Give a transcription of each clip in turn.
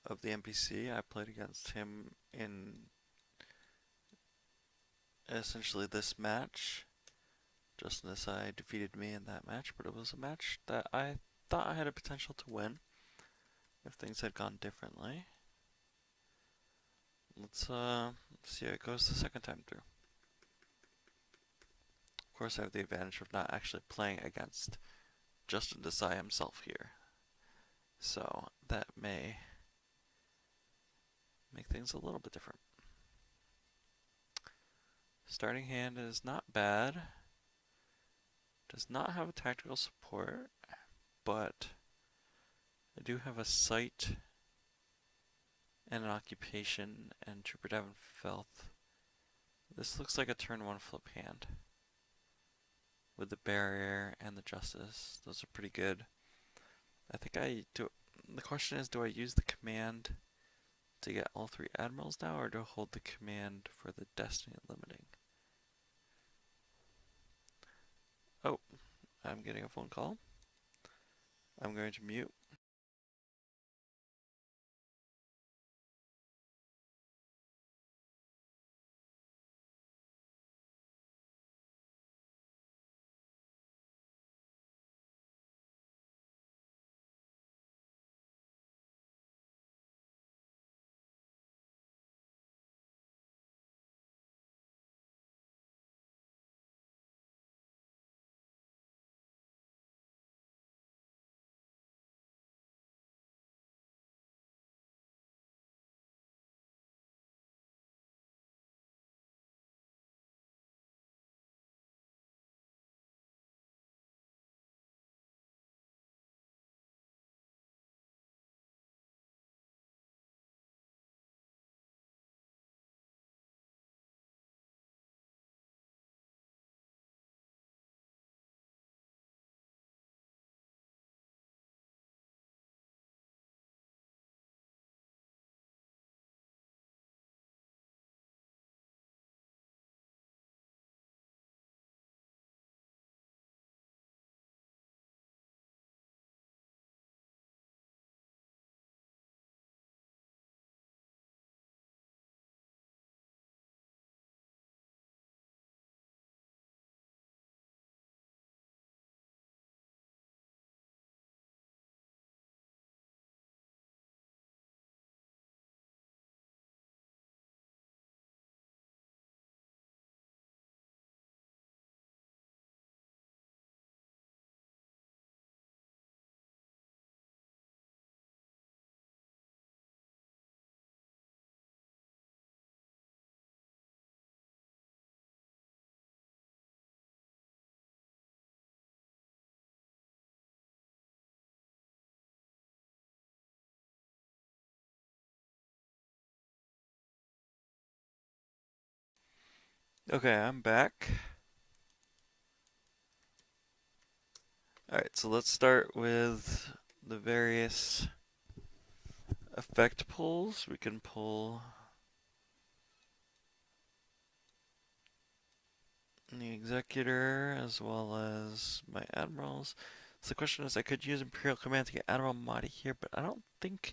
of the NPC. I played against him in essentially this match. Justin Desai defeated me in that match, but it was a match that I thought I had a potential to win if things had gone differently. Let's see how it goes the second time through. Of course, I have the advantage of not actually playing against Justin Desai himself here, so that may make things a little bit different. Starting hand is not bad. Does not have a tactical support, but I do have a sight and an occupation and Trooper Davenfelth. This looks like a turn 1 flip hand with the barrier and the justice. Those are pretty good. I think I do. The question is, do I use the command to get all 3 admirals now, or do I hold the command for the destiny limiting? Oh, I'm getting a phone call. I'm going to mute. Okay, I'm back. Alright, so let's start with the various effect pulls. We can pull the Executor as well as my Admirals. So the question is, I could use Imperial Command to get Admiral Mahdi here, but I don't think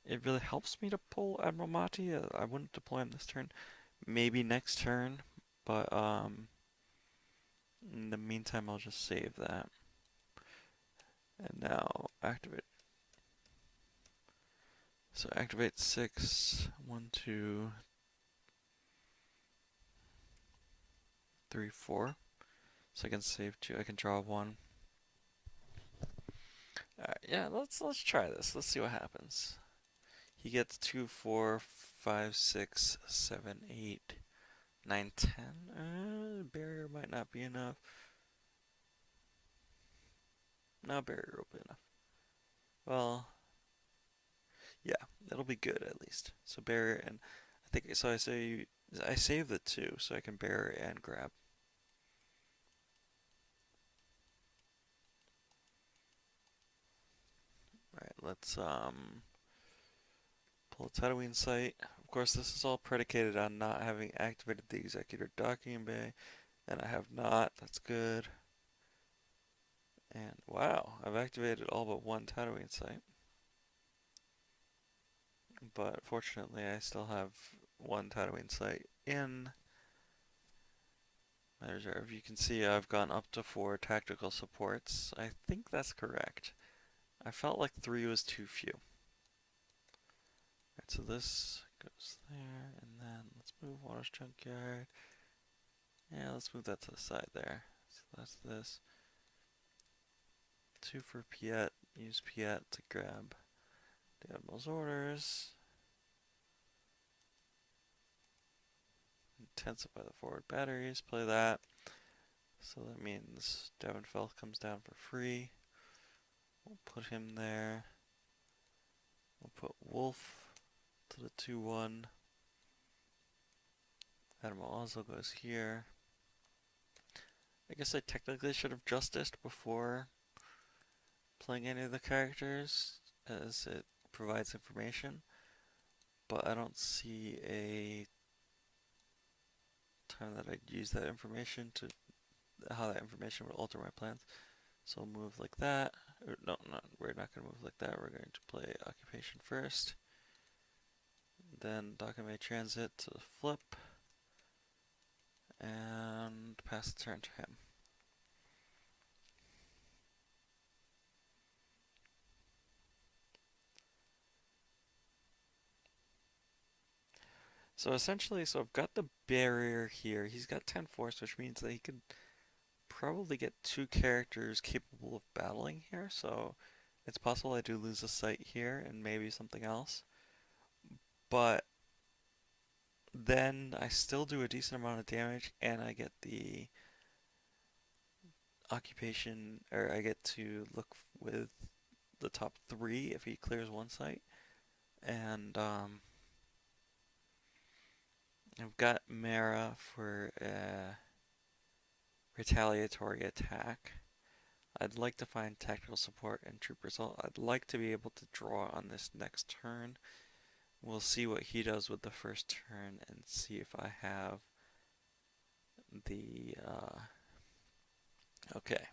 it really helps me to pull Admiral Mahdi. I wouldn't deploy him this turn. Maybe next turn, but in the meantime, I'll just save that. And now activate. So activate 6, 1, 2, 3, 4. So I can save 2. I can draw 1. Alright, yeah, let's try this. Let's see what happens. He gets 2, 4, 5, 6, 7, 8, 9, 10. Barrier might not be enough. No, barrier will be enough. Well, yeah, that'll be good at least. So barrier and I think so. I save the 2 so I can barrier and grab. All right, let's pull a Tatooine site. Of course, this is all predicated on not having activated the Executor docking bay, and I have not. That's good. And wow, I've activated all but one Tatooine site. but fortunately I still have one Tatooine site in my reserve. You can see I've gone up to 4 tactical supports. I think that's correct. I felt like 3 was too few. Alright, so this goes there, and then let's move Water's Junkyard. Yeah, let's move that to the side there. So that's this. 2 for Piet. Use Piet to grab the Admiral's orders. Intensify the forward batteries. Play that. So that means Davenfeld comes down for free. We'll put him there. We'll put Wolf to the 2-1. Admiral also goes here. I guess I technically should have justiced before playing any of the characters, as it provides information, but I don't see a time that I'd use that information to how that information would alter my plans. So we'll move like that. Or no, we're not going to move like that. We're going to play occupation first. Then document transit to flip. And pass the turn to him. So essentially, I've got the barrier here. He's got 10 force, which means that he could probably get 2 characters capable of battling here. So it's possible I do lose a site here and maybe something else. But then I still do a decent amount of damage and I get the occupation, or I get to look with the top 3 if he clears one site. And I've got Mara for retaliatory attack. I'd like to find tactical support and troop result. I'd like to be able to draw on this next turn. We'll see what he does with the first turn and see if I have the okay.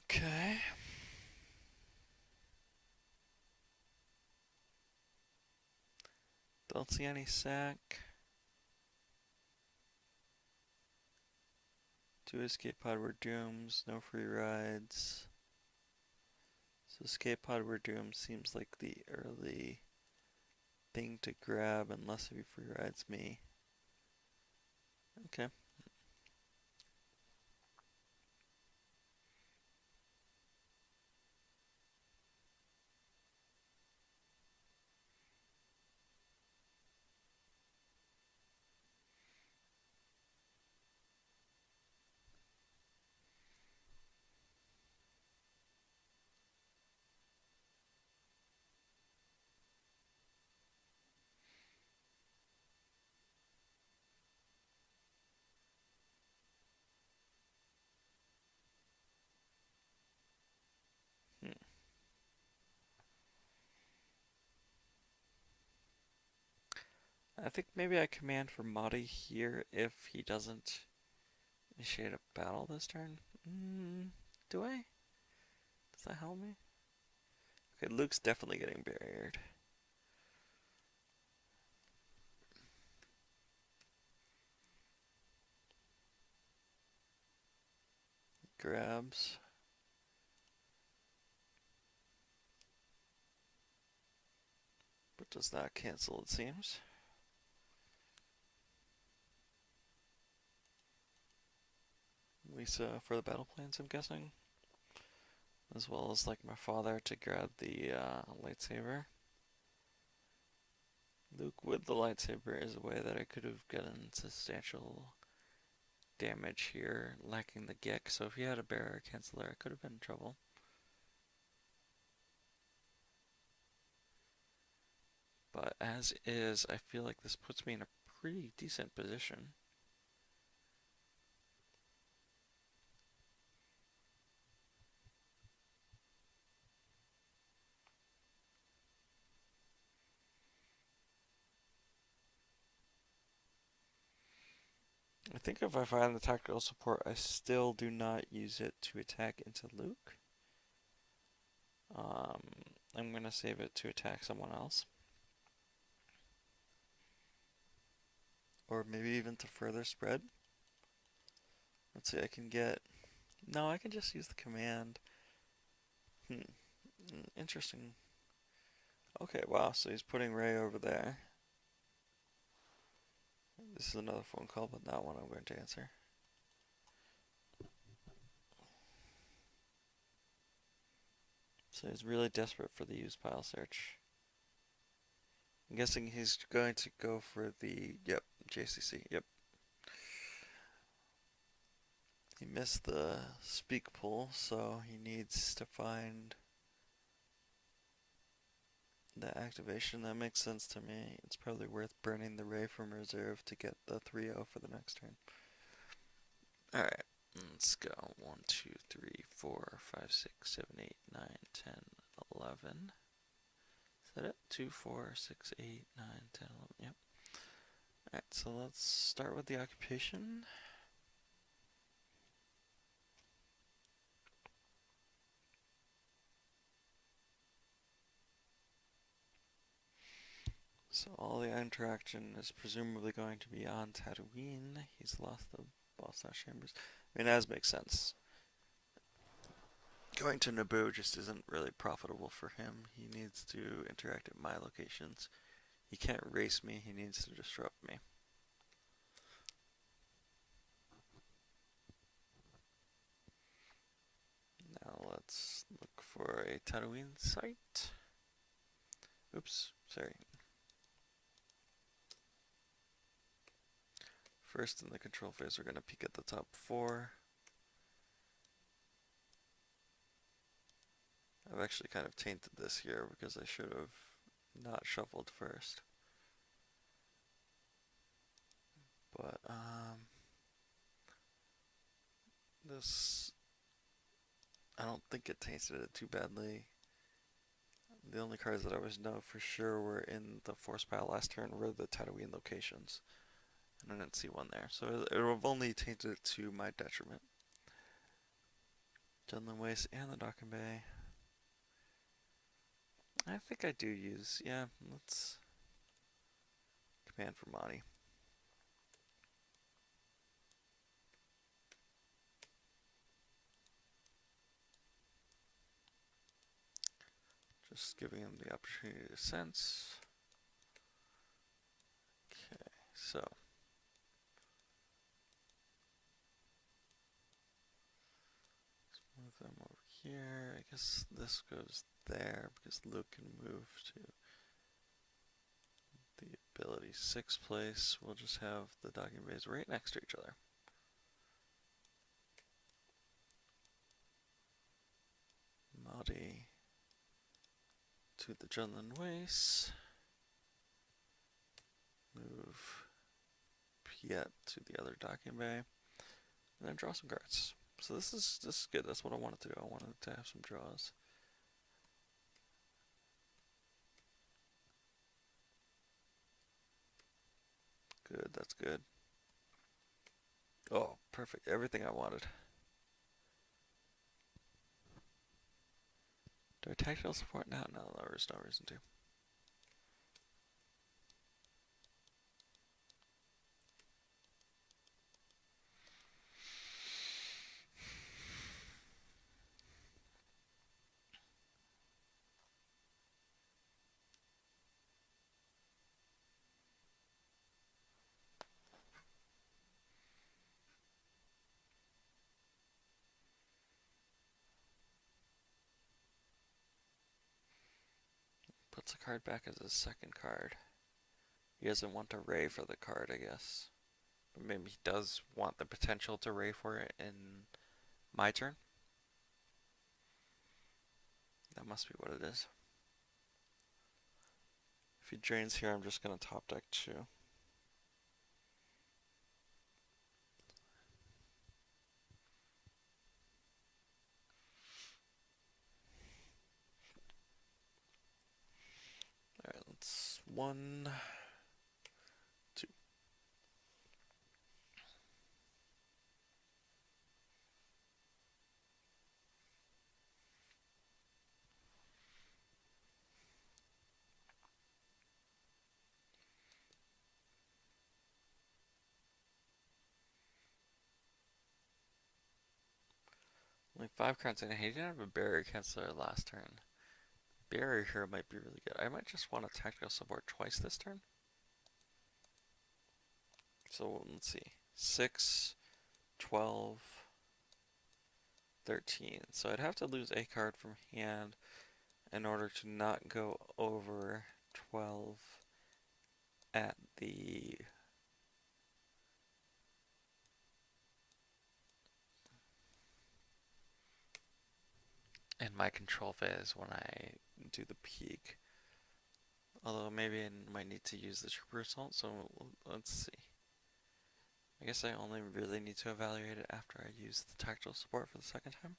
Okay. Don't see any sack. 2 escape pod were dooms, no free rides. So escape pod were dooms seems like the early thing to grab unless he free rides me. Okay. Hmm. I think maybe I command for Madi here if he doesn't initiate a battle this turn. Do I? Does that help me? Okay, Luke's definitely getting barriered. Grabs. But does not cancel, it seems. Lisa for the battle plans, I'm guessing. As well as like my father to grab the lightsaber. Luke with the lightsaber is a way that I could have gotten substantial damage here, lacking the Gek. So if he had a barrier canceller, I could have been in trouble. But as is, I feel like this puts me in a pretty decent position. I think if I find the tactical support, I still do not use it to attack into Luke. Um, I'm gonna save it to attack someone else. Or maybe even to further spread. Let's see, I can get... No, I can just use the command. Interesting. Okay, wow, so he's putting Ray over there. This is another phone call, but not one I'm going to answer. So he's really desperate for the use pile search. I'm guessing he's going to go for the, yep, JCC, yep. He missed the speak pull, so he needs to find the activation. That makes sense to me. It's probably worth burning the Ray from reserve to get the 3-0 for the next turn. Alright, let's go. 1, 2, 3, 4, 5, 6, 7, 8, 9, 10, 11. Is that it? 2, 4, 6, 8, 9, 10, 11. Yep. Alright, so let's start with the occupation. So all the interaction is presumably going to be on Tatooine. He's lost the boss chambers. I mean, as makes sense. Going to Naboo just isn't really profitable for him. He needs to interact at my locations. He can't race me, he needs to disrupt me. Now let's look for a Tatooine site. Oops, sorry. First in the control phase, we're going to peek at the top 4. I've actually kind of tainted this here because I should have not shuffled first. But, this, I don't think it tainted it too badly. The only cards that I was know for sure were in the force pile last turn were the Tatooine locations. And I didn't see one there. So it would have only tainted it to my detriment. Dunlin Waste and the Docking Bay. I think I do use, yeah, let's command for Monty. Just giving him the opportunity to sense. Okay, so. Let's move them over here. I guess this goes there because Luke can move to the ability 6 place. We'll just have the docking bays right next to each other. Maudie to the Junlin Waste. Move Piet to the other docking bay. And then draw some cards. So this is good. That's what I wanted to do. I wanted to have some draws. Good, that's good. Oh, perfect. Everything I wanted. Do I tactical support now? No, there's no reason to. Puts a card back as his second card. He doesn't want to Ray for the card, I guess. But maybe he does want the potential to Ray for it in my turn. That must be what it is. If he drains here, I'm just going to top deck 2. Alright, let's 1, 2. Only 5 cards in. He didn't have a barrier canceler last turn. Barrier here might be really good. I might just want a tactical support twice this turn. So let's see. 6, 12, 13. So I'd have to lose a card from hand in order to not go over 12 at the in my control phase when I do the peak. Although maybe I might need to use the trooper assault, so let's see. I guess I only really need to evaluate it after I use the tactical support for the second time.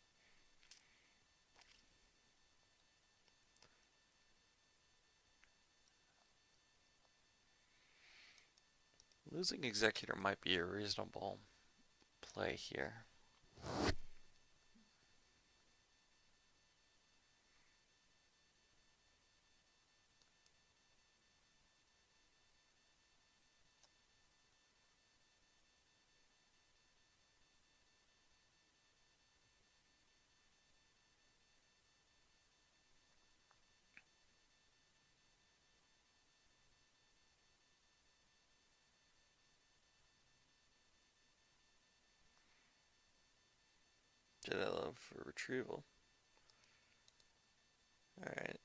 Losing Executor might be a reasonable play here. Did I love for retrieval? Alright.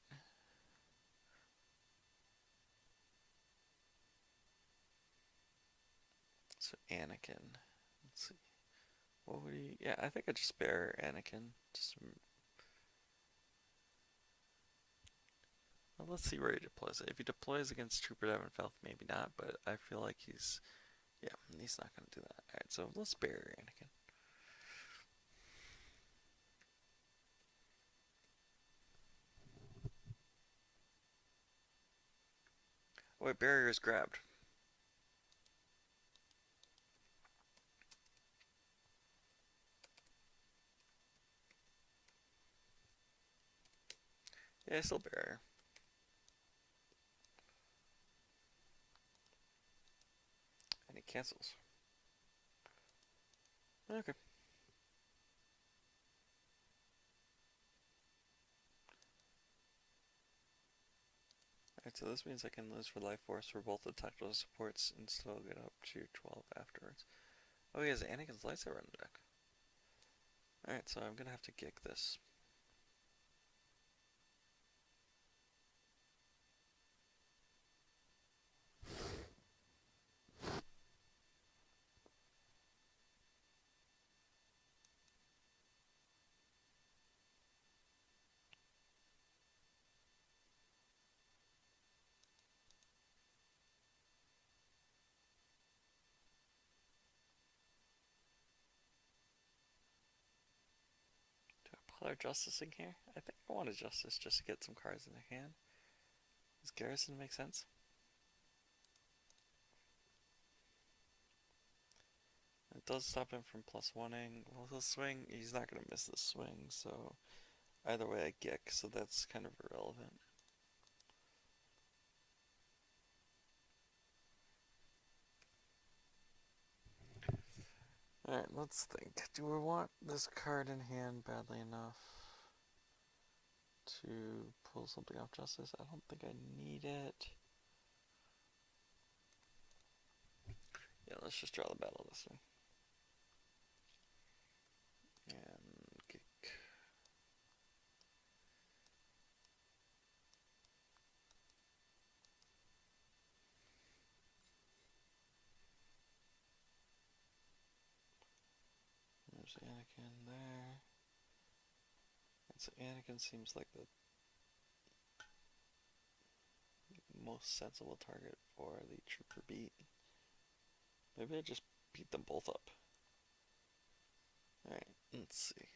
So Anakin. Let's see. What would he... Yeah, I think I just spare Anakin. Well, let's see where he deploys it. If he deploys against Trooper Davenfeld, maybe not, but I feel like he's... Yeah, he's not going to do that. Alright, so let's spare Anakin. Oh, wait, barrier is grabbed. Yeah, still barrier. And he cancels. Okay. Alright, so this means I can lose for life force for both the tactical supports and still get up to 12 afterwards. Oh, he has Anakin's lightsaber in the deck. Alright, so I'm gonna have to kick this. Do I bother justicing here? I think I want to justice just to get some cards in their hand. Does Garrison make sense? It does stop him from plus one-ing. Well, he'll swing. He's not going to miss the swing, so either way I gick, so that's kind of irrelevant. Alright, let's think. Do we want this card in hand badly enough to pull something off justice? I don't think I need it. Yeah, let's just draw the battle this way. And kick. There's Anakin there. And so Anakin seems like the most sensible target for the trooper beat. Maybe I just beat them both up. Alright, let's see.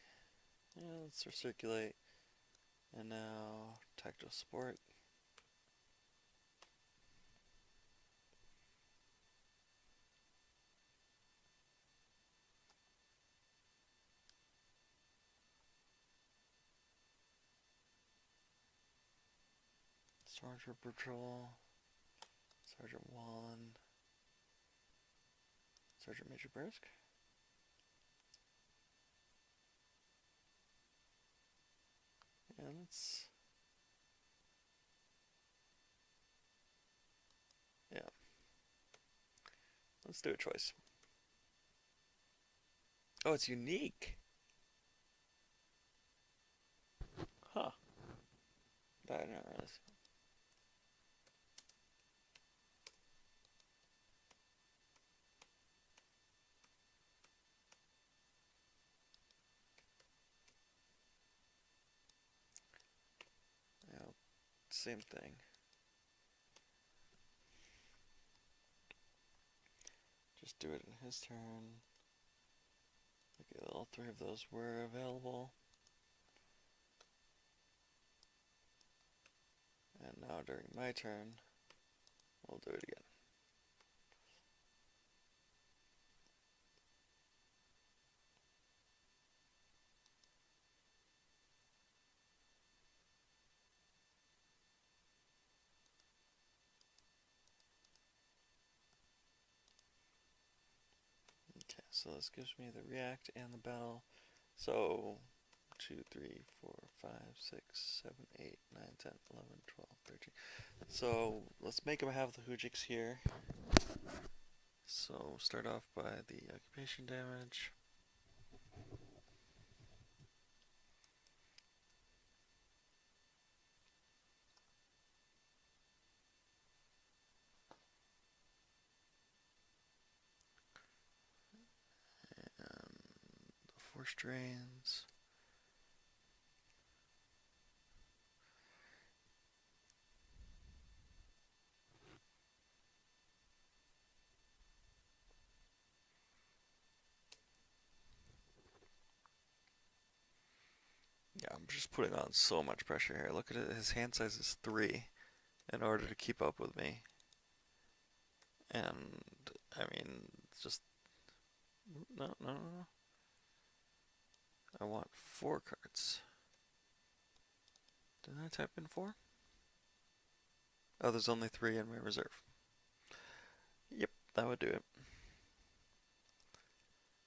Yeah, let's recirculate. And now tactical support. Sergeant Patrol. Sergeant Wallen. Sergeant Major Brisk. Let's, yeah, let's do a choice. Oh, it's unique. Huh. I didn't realize. Yeah, same thing. Just do it in his turn. Okay, all three of those were available. And now during my turn, we'll do it again. Okay, so this gives me the react and the battle. So 2, 3, 4, 5, 6, 7, 8, 9, 10, 11, 12, 13. So let's make him have the Hujix here. So start off by the occupation damage. And the force drains. Yeah, I'm just putting on so much pressure here. Look at it, his hand size is 3 in order to keep up with me. And, I mean, just, no, no, no. I want 4 cards. Didn't I type in 4? Oh, there's only 3 in my reserve. Yep, that would do it.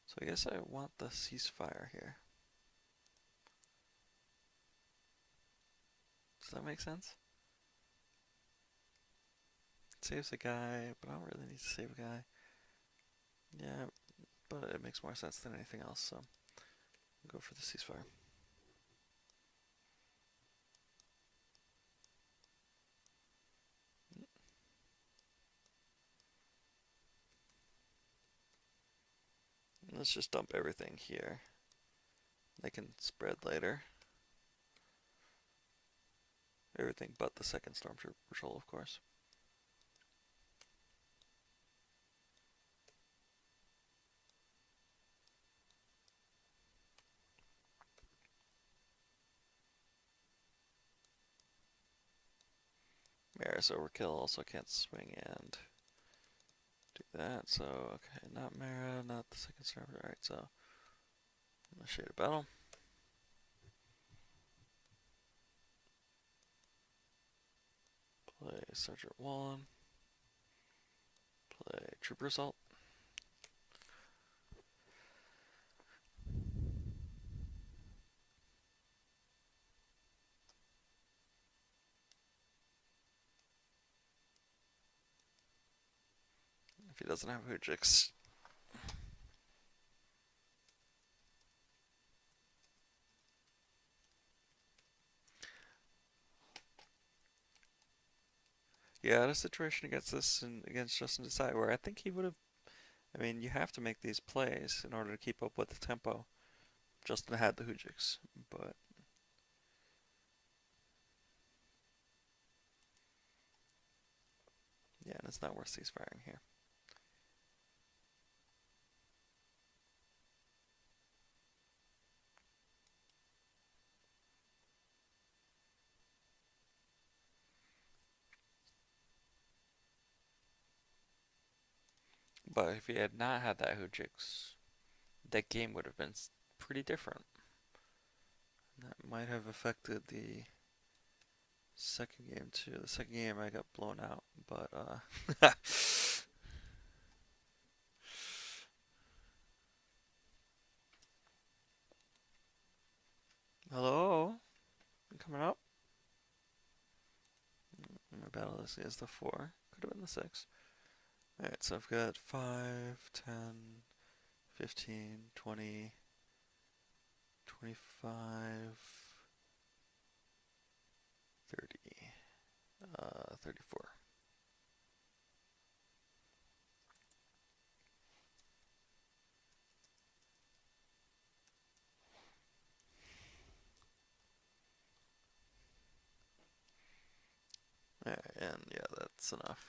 So I guess I want the ceasefire here. Does that make sense? It saves a guy, but I don't really need to save a guy. Yeah, but it makes more sense than anything else, so I'll go for the ceasefire. Let's just dump everything here. They can spread later. Everything but the second Stormtrooper patrol, of course. Maris overkill, also can't swing and do that. So, okay, not Mara, not the second Stormtrooper. Alright, so Shade of Battle. Play Sergeant Wallen. Play Trooper Assault. If he doesn't have Hujix. Yeah, I had a situation against this and against Justin Desai where I think he would have. I mean, you have to make these plays in order to keep up with the tempo. Justin had the Hujix, but yeah, and it's not worth ceasefiring here. But if he had not had that Hujix, that game would have been pretty different. That might have affected the second game too. The second game I got blown out, but Hello? coming up. My battle list is the 4. Could have been the 6. Alright, so I've got 5, 10, 15, 20, 25, 30, 34. Alright, and yeah, that's enough.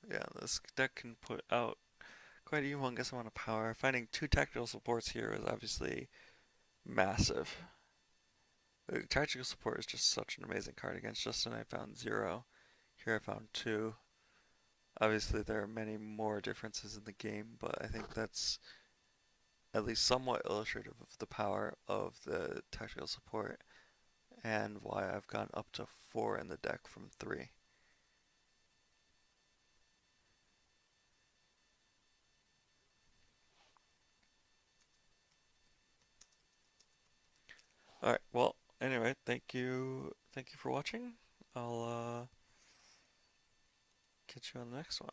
Yeah, this deck can put out quite a humongous amount of power. Finding 2 tactical supports here is obviously massive. Tactical support is just such an amazing card. Against Justin, I found 0. Here I found 2. Obviously, there are many more differences in the game, but I think that's at least somewhat illustrative of the power of the tactical support and why I've gone up to 4 in the deck from 3. Alright, well, anyway, thank you for watching. I'll catch you on the next one.